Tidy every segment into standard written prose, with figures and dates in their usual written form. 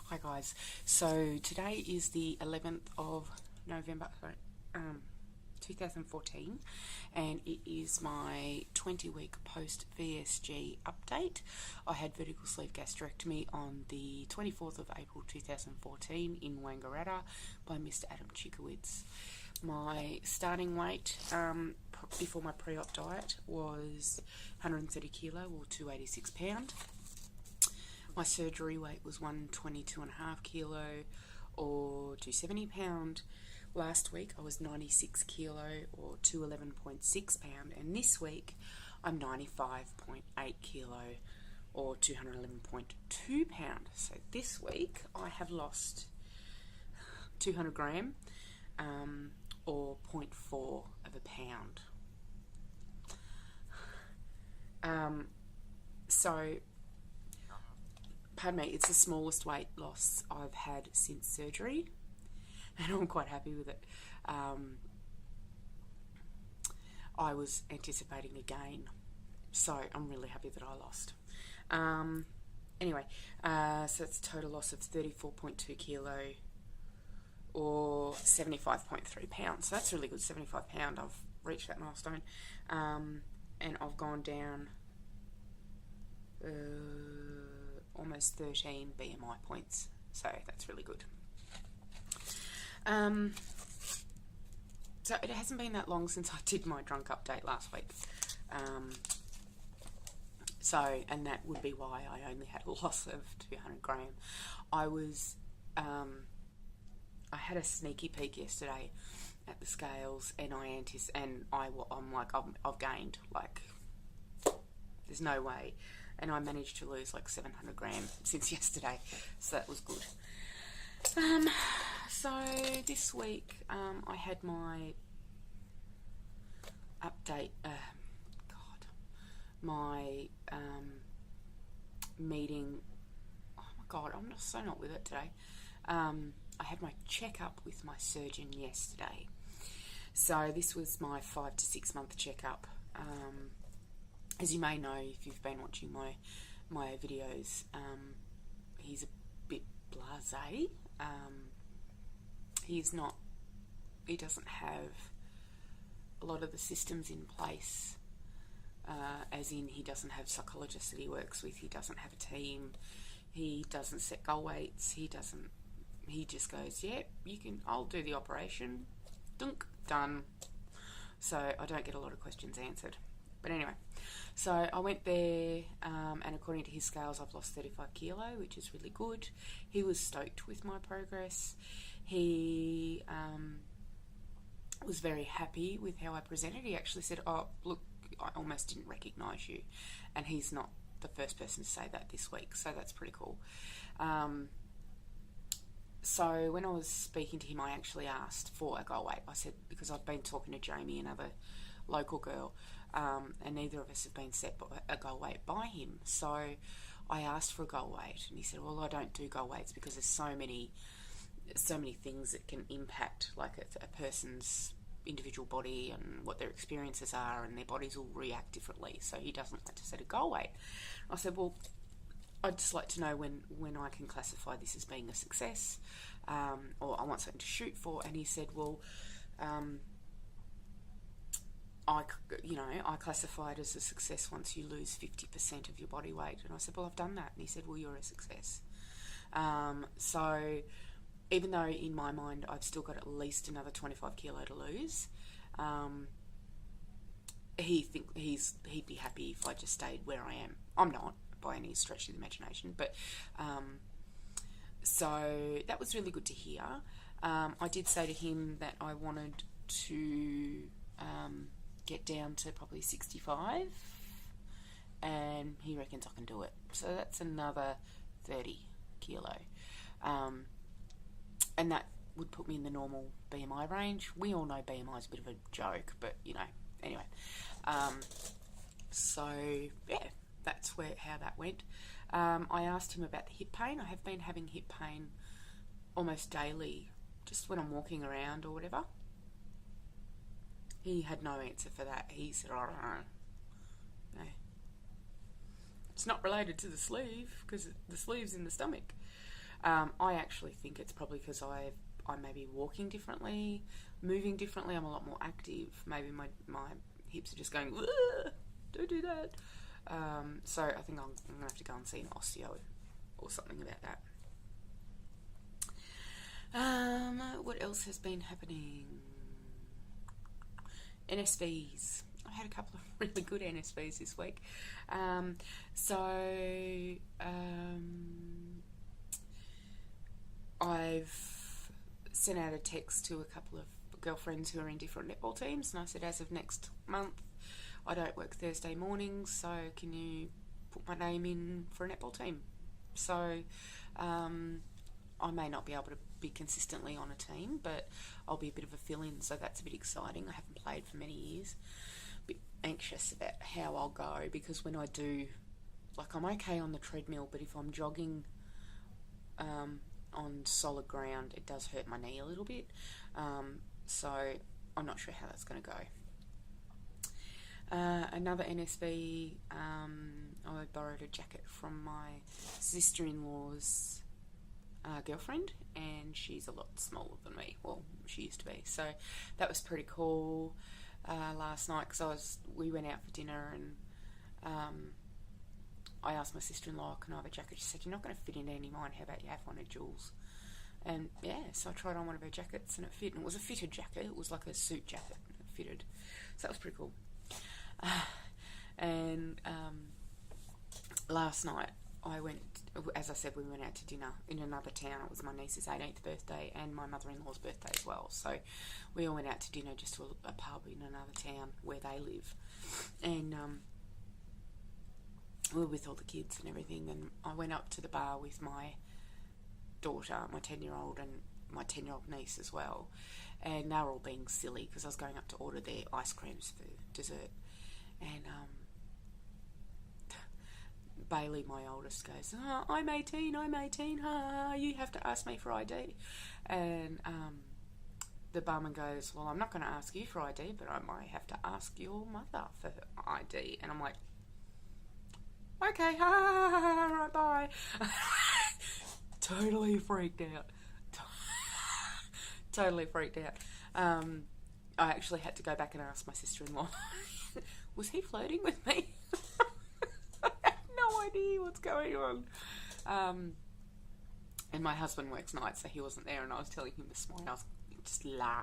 Hi guys, so today is the 11th of November 2014 and it is my 20-week post VSG update. I had vertical sleeve gastrectomy on the 24th of April 2014 in Wangaratta by Mr. Adam Chikowitz. My starting weight before my pre-op diet was 130 kilo or 286 pound. My surgery weight was 122.5 kilo or 270 pound. Last week I was 96 kilo or 211.6 pound, and this week I'm 95.8 kilo or 211.2 pound. So this week I have lost 200 gram or 0.4 of a pound. So pardon me, it's the smallest weight loss I've had since surgery, and I'm quite happy with it. I was anticipating a gain, so I'm really happy that I lost. Anyway, so it's a total loss of 34.2 kilo or 75.3 pounds. So that's really good, 75 pound. I've reached that milestone, and I've gone down almost 13 BMI points, so that's really good. So it hasn't been that long since I did my drunk update last week, and that would be why I only had a loss of 200 gram. I had a sneaky peek yesterday at the scales, and I'm like, I've gained, like, there's no way. And I managed to lose like 700 gram since yesterday, so that was good. So this week I had my update, my meeting. Oh my God, I'm just so not with it today. I had my checkup with my surgeon yesterday. So this was my 5 to 6 month checkup. As you may know, if you've been watching my videos, he's a bit blasé. He doesn't have a lot of the systems in place, as in he doesn't have psychologists that he works with, he doesn't have a team, he doesn't set goal weights, he just goes, yeah, I'll do the operation, dunk, done. So I don't get a lot of questions answered. But anyway, so I went there, and according to his scales, I've lost 35 kilo, which is really good. He was stoked with my progress. He was very happy with how I presented. He actually said, oh, look, I almost didn't recognise you. And he's not the first person to say that this week, so that's pretty cool. So when I was speaking to him, I actually asked for a goal weight. I said, because I've been talking to Jamie, another local girl, and neither of us have been set a goal weight by him. So I asked for a goal weight, and he said, well, I don't do goal weights because there's so many things that can impact, like a person's individual body and what their experiences are, and their bodies will react differently, so he doesn't like to set a goal weight. I said, well, I'd just like to know when I can classify this as being a success, or I want something to shoot for. And he said, well, I classify it as a success once you lose 50% of your body weight. And I said, well, I've done that. And he said, well, you're a success. So even though in my mind I've still got at least another 25 kilo to lose, he'd be happy if I just stayed where I am. I'm not, by any stretch of the imagination, but so that was really good to hear. I did say to him that I wanted to get down to probably 65, and he reckons I can do it. So that's another 30 kilo, and that would put me in the normal BMI range. We all know BMI is a bit of a joke, but anyway. So yeah, that's how that went. I asked him about the hip pain. I have been having hip pain almost daily, just when I'm walking around or whatever. He had no answer for that. He said, I don't know. No. It's not related to the sleeve, because the sleeve's in the stomach. I actually think it's probably because I may be walking differently, moving differently. I'm a lot more active. Maybe my hips are just going, don't do that. So I think I'm going to have to go and see an osteo or something about that. What else has been happening? NSVs. I had a couple of really good NSVs this week. I've sent out a text to a couple of girlfriends who are in different netball teams, and I said, as of next month, I don't work Thursday mornings, so can you put my name in for a netball team? So I may not be able to be consistently on a team, but I'll be a bit of a fill-in, so that's a bit exciting. I haven't played for many years. A bit anxious about how I'll go, because when I do, like, I'm okay on the treadmill, but if I'm jogging on solid ground, it does hurt my knee a little bit. So I'm not sure how that's going to go. Another NSV, I borrowed a jacket from my sister-in-law's girlfriend, and she's a lot smaller than me. Well, she used to be. So that was pretty cool last night, because we went out for dinner, and I asked my sister-in-law, can I have a jacket? She said, you're not going to fit into any of mine. How about you have one of Jules? And yeah, so I tried on one of her jackets, and it fit. And it was a fitted jacket. It was like a suit jacket. It fitted. So that was pretty cool. Last night I went, as I said, we went out to dinner in another town. It was my niece's 18th birthday and my mother-in-law's birthday as well. So we all went out to dinner just to a pub in another town where they live. And we were with all the kids and everything. And I went up to the bar with my daughter, my 10-year-old, and my 10-year-old niece as well. And they were all being silly because I was going up to order their ice creams for dessert. And Bailey, my oldest, goes, oh, I'm 18, you have to ask me for ID. And the barman goes, well, I'm not going to ask you for ID, but I might have to ask your mother for ID. And I'm like, okay, right, bye. Totally freaked out. Totally freaked out. I actually had to go back and ask my sister-in-law, was he flirting with me? I have no idea what's going on. And my husband works nights, so he wasn't there, and I was telling him this morning, I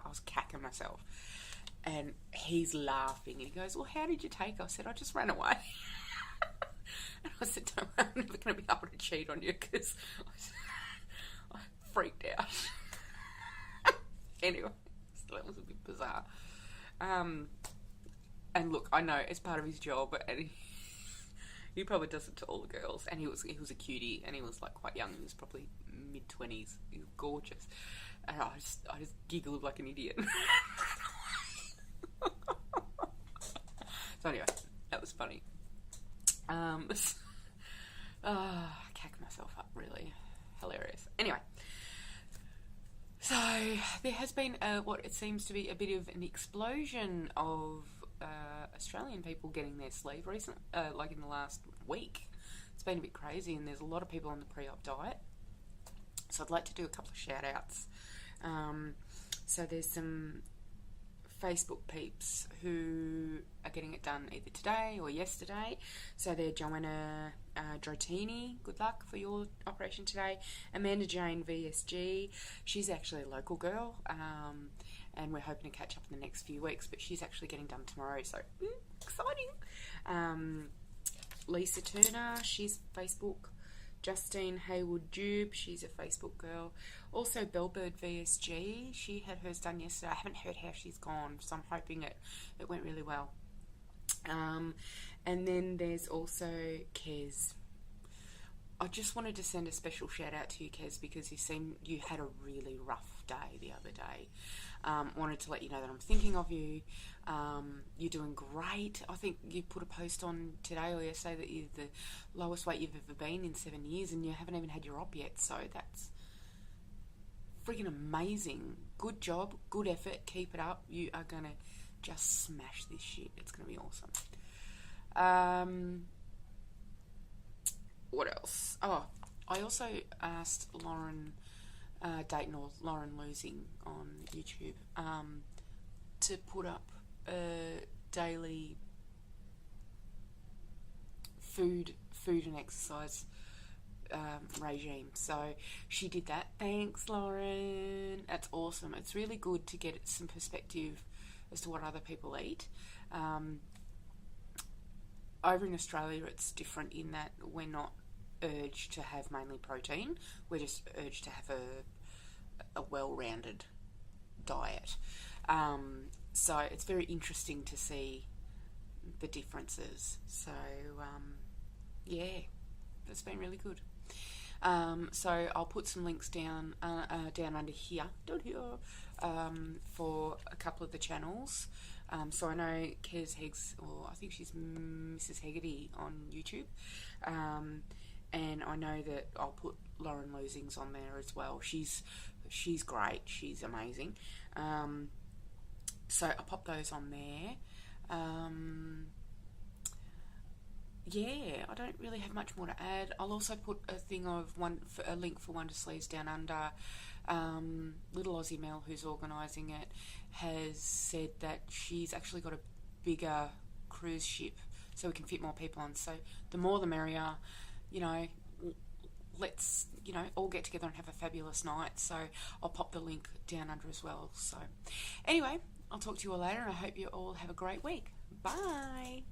was cacking myself. And he's laughing, and he goes, well, how did you take? I said, I just ran away. And I said, don't worry, I'm never going to be able to cheat on you, because I freaked out. Anyway, so that was a bit bizarre. And look, I know it's part of his job, and he probably does it to all the girls. And he was a cutie, and he was like quite young. He was probably mid-20s. He was gorgeous, and I just giggled like an idiot. So anyway, that was funny. I cacked myself up, really hilarious. Anyway. So there has been what it seems to be a bit of an explosion of Australian people getting their sleeve recently, like in the last week. It's been a bit crazy, and there's a lot of people on the pre-op diet. So I'd like to do a couple of shout-outs. So there's some Facebook peeps who are getting it done either today or yesterday. So they're Joanna Drotini, good luck for your operation today. Amanda Jane VSG, she's actually a local girl, and we're hoping to catch up in the next few weeks, but she's actually getting done tomorrow, so exciting. Lisa Turner, she's Facebook. Justine Haywood-Dube, she's a Facebook girl. Also Bellbird VSG, she had hers done yesterday. I haven't heard how she's gone, so I'm hoping it went really well. And then there's also Kez. I just wanted to send a special shout out to you, Kez, because you had a really rough day the other day. Wanted to let you know that I'm thinking of you. You're doing great. I think you put a post on today or yesterday that you're the lowest weight you've ever been in 7 years, and you haven't even had your op yet, so that's freaking amazing. Good job, good effort, keep it up. You are going to just smash this shit. It's going to be awesome. What else? Oh, I also asked Lauren Dayton, or Lauren Losing on YouTube, to put up a daily food and exercise regime. So she did that. Thanks, Lauren. That's awesome. It's really good to get some perspective as to what other people eat. Over in Australia, it's different in that we're not urged to have mainly protein. We're just urged to have a well-rounded diet. So it's very interesting to see the differences. So yeah, it's been really good. So I'll put some links down under here, for a couple of the channels. So I know Kez Heggs, or I think she's Mrs. Hegarty on YouTube, and I know that I'll put Lauren Losing's on there as well. She's great. She's amazing. So I'll pop those on there. Yeah, I don't really have much more to add. I'll also put a link for Wonder Sleeves Down Under. Little Aussie Mel, who's organising it, has said that she's actually got a bigger cruise ship, so we can fit more people on. So the more the merrier. Let's all get together and have a fabulous night. So I'll pop the link down under as well. So anyway, I'll talk to you all later, and I hope you all have a great week. Bye.